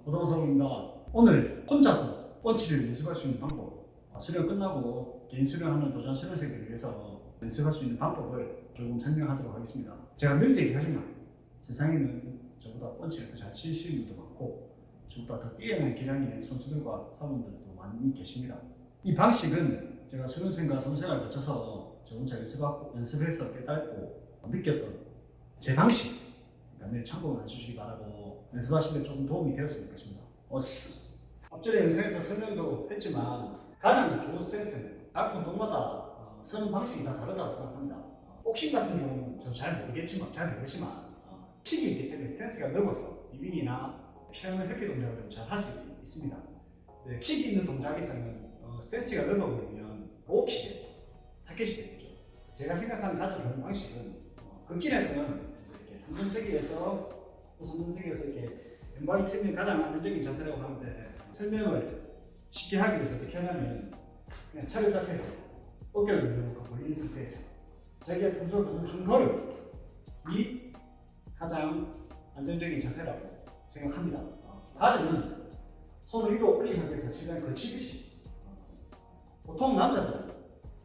고동성입니다. 오늘 혼자서 펀치를 연습할 수 있는 방법, 수련 끝나고 개인 수련하는 도전 수련생들을 위해서 연습할 수 있는 방법을 조금 설명하도록 하겠습니다. 제가 늘 얘기하지만 세상에는 저보다 펀치를 더 잘 치시는 분도 많고 저보다 더 뛰어난 기량의 선수들과 사원들도 많이 계십니다. 이 방식은 제가 수련생과 선생을 거쳐서 저 혼자 연습해서 깨닫고 느꼈던 제 방식, 늘 참고를 해주시기 바라고 연습하시는 데 조금 도움이 되었으면 좋겠습니다. 앞전에 영상에서 설명도 했지만 가장 좋은 스탠스는 각 운동마다 서는 방식이 다 다르다고 생각합니다. 복싱 같은 경우는 저 잘 모르지만 킥이 있기 때문에 스탠스가 넓어서 리빙이나 피아노 회피 동작을 좀 잘 할 수 있습니다. 킥이 있는 동작에서는 스탠스가 넓어 보이면 로우킥에 타켓이 되겠죠. 제가 생각하는 가장 좋은 방식은 극진에서는 이렇게 3분세기에서 이렇게 왼발이 틀면 가장 안정적인 자세라고 하는데 설명을 쉽게 하기 위해서 어떻게 하냐면 그냥 차렷 자세에서 어깨를 이렇게 벌리는 상태에서 자기가 평소에 걷는 한 걸음이 가장 안정적인 자세라고 생각합니다. 가드는 손을 위로 올린 상태에서 최대한 걸치듯이 보통 남자들은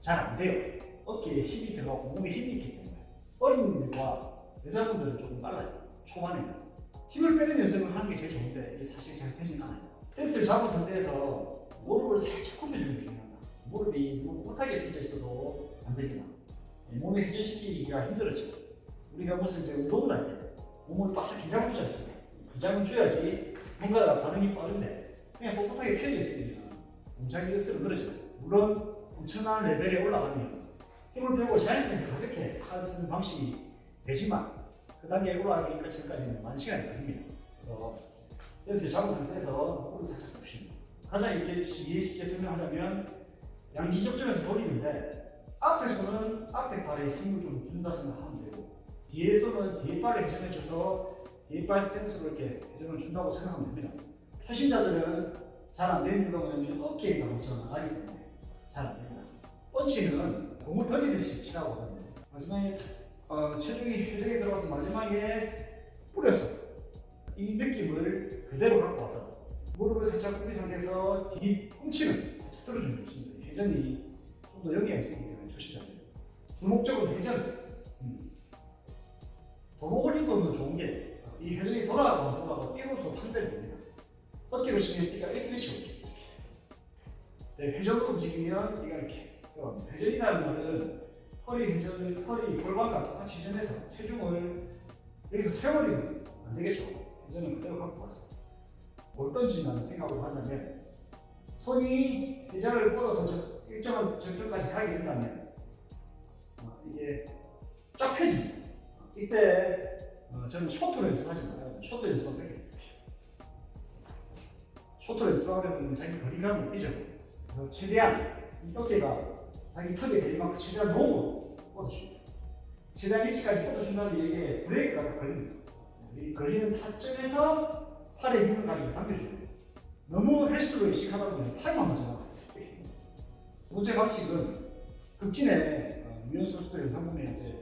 잘 안 돼요. 어깨에 힘이 들어가고 몸에 힘이 있기 때문에 어린이들과 여자분들은 조금 빨라요. 초반에는 힘을 빼는 연습을 하는 게 제일 좋은데 이게 사실 잘 되진 않아요. 스탠스를 잡은 상태에서 무릎을 살짝 굽혀주는 게 중요합니다. 무릎이 너무 못하게 펴져 있어도 안 됩니다. 몸에 회전시키기가 힘들어지고 우리가 무슨 이제 운동을 할 때 몸을 바싹 긴장을 줘야 돼요. 긴장을 줘야지 뭔가 반응이 빠른데 그냥 뻣뻣하게 펴져 있으면 동작이 으스러져요. 물론 엄청난 레벨에 올라가면 힘을 빼고 자연스럽게 가볍게 하는 방식이 되지만 그 단계에 올라가기 전까지는 많은 시간이 걸립니다. 그래서 댄스를 잡은 상태에서 무릎을 살짝 굽힙니다. 가장 이렇게 쉽게 설명하자면 양지적점에서 돌리는데 앞에서는 앞에 발에 힘을 좀 준다 생각하면 되고 뒤에서는 뒤에 발에 회전해줘서 뒤에 발 스탠스로 이렇게 회전을 준다고 생각하면 됩니다. 초심자들은 잘 안 되는 이유가 뭐냐면 어깨가 엄청 나가기 때문에 잘 안 됩니다. 펀치는 공을 던지듯이 치라고 하거든요. 마지막에 체중이 회전에 들어가서 마지막에 뿌려서 이 느낌을 그대로 갖고 와서 무릎을 살짝 굽힌 상태에서 뒤꿈치를 살짝 들어주면 좋습니다. 회전이 좀 더 영향이 있기 때문에 조심하세요. 주목적으로 회전. 도복을 입으면 좋은 게 이 회전이 돌아가고 뛰어서 판별됩니다. 어깨로 치면 뛰가 일시로 이렇게. 회전으로 움직이면 뛰가 이렇게 돌아갑니다. 회전이라는 말은 허리 골반과 똑같이 회전해서 체중을 여기서 세워버리면 안 되겠죠. 회전은 그대로 갖고 와서 뭘 던진다는 생각으로 한다면 손이 회전을 뻗어서 일정한 절정까지 가게 된다면 이게 쫙 펴집니다. 이때 저는 쇼트로 연습하지 말아요. 쇼트 연습은 이렇게 쇼트로 연습하게 되면 자기 거리감을 잊어버려요. 그래서 최대한 이 어깨가 자기 턱에 대일 만큼 최대한 높은 뻗어줍니다. 최대한 위치까지 뻗어준다면 이게 브레이크가 다 걸립니다. 그래서 이 걸리는 타점에서 팔에 힘을 가지고 당겨줍니다. 너무 헬스로 의식하다 보면 팔만 먼저 나왔어요. 두 번째 방식은 극진에 유연 선수들 영상 보면 이제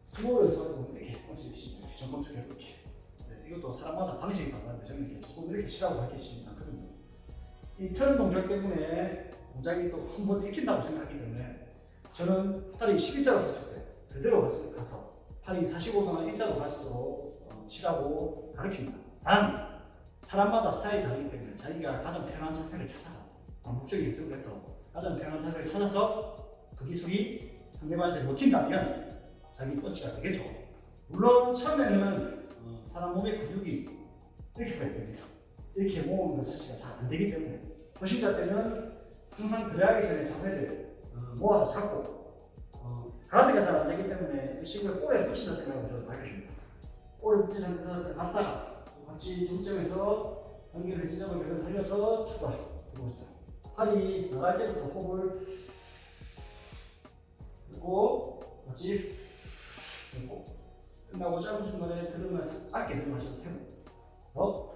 스몰 연습하다 보면 이렇게 펀치듯이 전범투기 이렇게. 이것도 사람마다 방식이 다른데 저는 이렇게 조금 이렇게 치라고 할 게 있지 않거든요. 이 턴 동작 때문에 동작이 또 한 번 익힌다고 생각하기 때문에 저는 팔이 11자로 섰을 때 그대로 가서 팔이 45도나 일자로 갈수록 치라고 가르칩니다. 단 사람마다 스타일이 다르기 때문에 자기가 가장 편한 자세를 찾아가 반복적인 연습을 해서 가장 편한 자세를 찾아서 그 기술이 상대방한테 먹힌다면 자기 펀치가 되겠죠. 물론 처음에는 사람 몸의 근육이 이렇게 가야 됩니다. 이렇게 모으는 것 자체가 잘 안 되기 때문에 초심자 때는 항상 들어가기 전에 자세를 모아서 잡고 가드가 잘 안 되기 때문에 의식을 볼에 붙인다 생각을 저는 가르쳐줍니다. 볼에 붙인 상태에서 갔다가 같이 중점에서 연결의 지점을 계속 살려서 추가 들어오시죠. 팔이 나갈 때부터 호흡을 들고 같이 들고 끝나고 짧은 순간에 들으면서 짧게 들으면서 해보고 그래서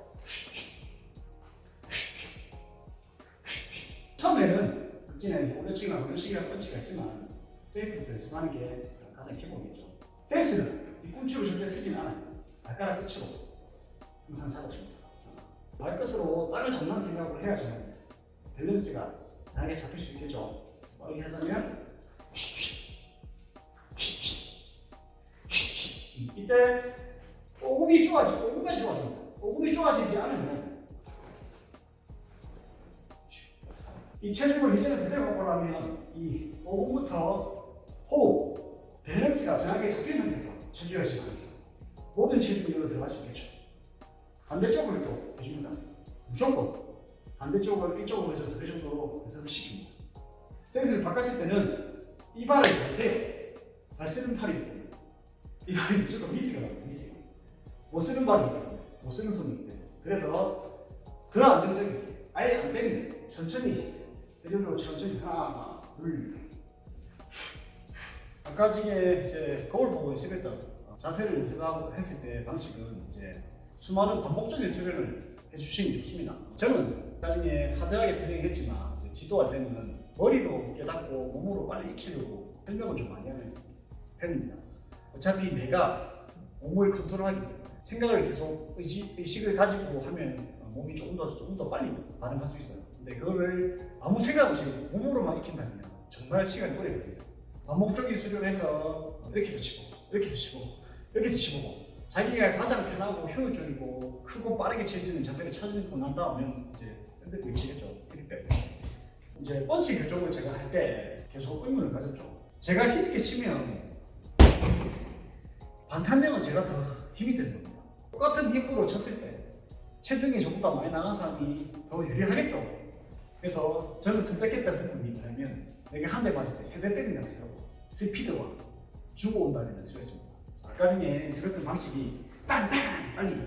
처음에는 극진에는 올려치기나 올려치기가 펀치가 있지만 스트레이트부터 연습하는 게 가장 기본이죠. 스탠스는 뒤꿈치로 절대 쓰진 않아요. 발가락 끝으로 항상 잡아줍니다. 말끝으로 땅을 잡는 생각으로 해야지만 밸런스가 다르게 잡힐 수 있겠죠. 빠르게 하자면 이때 오금이 좋아지고 오금까지 좋아집니다. 오금이 좋아지지 않으면 이 체중을 이제는 그대로 보려면 이 오금부터 호흡 밸런스가 정확하게 잡힌 상태에서 체중 열심히 합니다. 모든 체중이 여기로 들어갈 수 있겠죠. 반대쪽을 또 해줍니다. 무조건 반대쪽을 이쪽으로 해서 2배 정도로 연습을 시킵니다. 센스를 바꿨을 때는 이 발을 잘 쓰는 팔이기 때문에 이 발이 무조건 미스가 나요. 미스. 못 쓰는 발이기 때문에 못 쓰는 손이기 때문에 그래서 더 안정적이게 아예 안 때리면 천천히 대중적으로 천천히 하나 둘 아까 중에 이제 거울 보고 연습했던 자세를 연습하고 했을 때 방식은 이제 수많은 반복적인 수련을 해주시는 게 좋습니다. 저는 나중에 하드하게 트레이닝했지만 이제 지도할 때는 머리로 깨닫고 몸으로 빨리 익히려고 설명을 좀 많이 하는 편입니다. 어차피 내가 몸을 컨트롤하기 때문에 생각을 계속 의식을 가지고 하면 몸이 조금 더 빨리 반응할 수 있어요. 근데 그거를 아무 생각 없이 몸으로만 익힌다면 정말 시간이 오래 걸려요. 반복적인 수련을 해서 이렇게도 치고 이렇게도 치고 이렇게도 치고 자기가 가장 편하고 효율적이고 크고 빠르게 칠 수 있는 자세를 찾고 난 다음에 이제 샌드백을 치겠죠. 이렇게 이제 펀치 교정을 제가 할 때 계속 의문을 가졌죠. 제가 힘있게 치면 반탄력은 제가 더 힘이 되는 겁니다. 똑같은 힘으로 쳤을 때 체중이 저보다 많이 나간 사람이 더 유리하겠죠. 그래서 저는 선택했던 부분이 뭐냐면 내가 한 대 맞을 때 3대 때리는 연습하고 스피드와 주고 온다는 연습했습니다. 아까 전에 연습했던 방식이 빵빵 빨리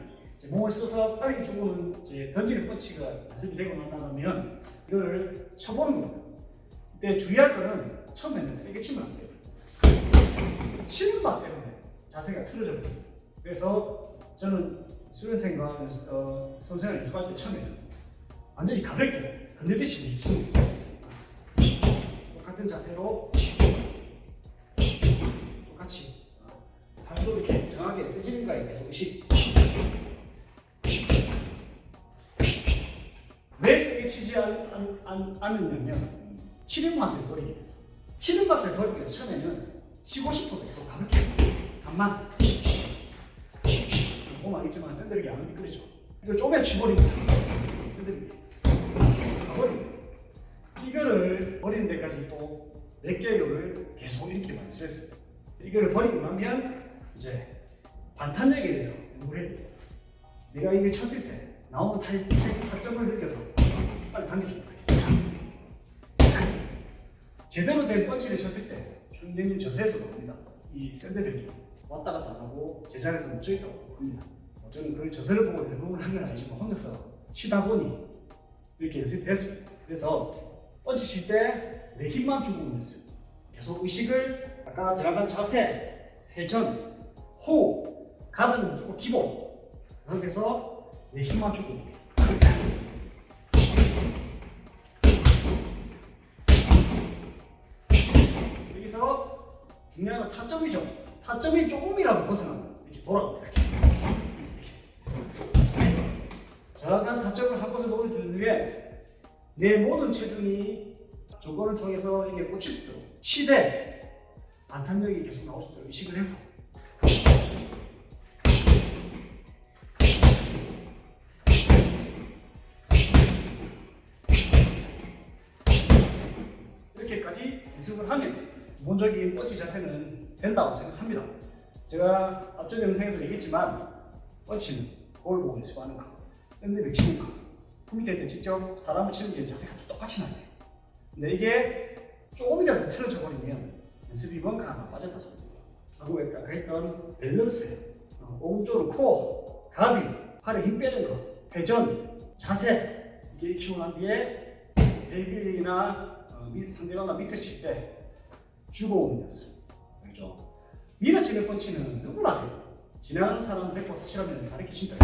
몸을 써서 빨리 주고는 던지는 펀치가 연습이 되고 난다면 이걸 쳐보는 겁니다. 근데 주의할 거는 처음에는 세게 치면 안 돼요. 치는 맛 때문에 자세가 틀어져 버립니다. 그래서 저는 수련생과 선생을 연습할 때 처음에는 완전히 가볍게 건네듯이 치는 게 있었어요. 똑같은 자세로 똑같이 팔도 이렇게 정확하게 쓰시는가에 계속 의식. 왜 세게 치지 않느냐면 치는 맛을 버리기 위해서. 치는 맛을 버리기 위해서 처음에는 치고 싶어도 계속 가볍게 간만 몸 알겠지만 샌드백이 안 미끄러져. 이거 쪼매 치버리면 샌드백이 가버립니다. 이거를 버리는 데까지 또 몇 개월을 계속 이렇게 연습했습니다. 이거를 버리고 나면 이제 반탄력에 대해서 연구를 해야 됩니다. 내가 이걸 쳤을 때 나오는 타점을 느껴서 빨리 당겨줍니다. 제대로 된 펀치를 쳤을 때 총장님 저세에서 나옵니다. 이 샌드백이 왔다 갔다 안 하고 제자리에서 멈춰있다고 합니다. 저는 그 저세를 보고 연구를 한 건 아니지만 혼자서 치다 보니 이렇게 연습이 됐습니다. 그래서 펀치 칠 때 내 힘만 주고 있는 연습. 계속 의식을 아까 들어간 자세, 회전, 호흡, 가드는 무조건 기본. 그래서 내 힘만 주고 여기서 중요한 건 타점이죠. 타점이 조금이라도 벗어나면 이렇게 돌아갑니다. 정확한 타점을 한 곳에 놓아주는 게 내 모든 체중이 저거를 통해서 이게 꽂힐 수 있도록 치되 반탄력이 계속 나올 수 있도록 의식을 해서 이렇게까지 연습을 하면 기본적인 펀치 자세는 된다고 생각합니다. 제가 앞전 영상에도 얘기했지만 펀치는 거울 보고 연습하는 거, 샌드백 치는 거, 풀미될 때 직접 사람을 치는 게 자세가 똑같이 나요. 근데 이게 조금이라도 틀어져 버리면 연습이 뭔가 하나 빠졌다 소리입니다. 하고 아까 했던 밸런스, 오른쪽으로 코어, 가드, 팔에 힘 빼는 거, 회전, 자세 이게 키우고 난 뒤에 대비나 상대방과 밑을 칠 때 주고 오는 연습. 알죠? 밀어치는 펀치는 누구나 해요. 지나가는 사람 데리고 치라면 다르게 친다.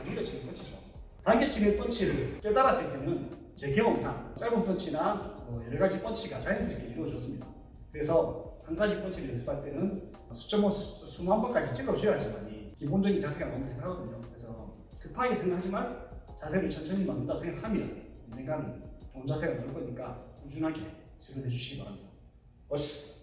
밀어치는 펀치죠. 당겨치는 펀치를 깨달았을 때는 제 경험상 짧은 펀치나 여러 가지 펀치가 자연스럽게 이루어졌습니다. 그래서 한 가지 펀치를 연습할 때는 수만 번까지 찔러줘야지만 기본적인 자세가 나온다고 생각하거든요. 그래서 급하게 생각하지 말고 자세를 천천히 만든다 생각하면 언젠가는 좋은 자세가 나올 거니까 꾸준하게 수련해 주시기 바랍니다. 오스.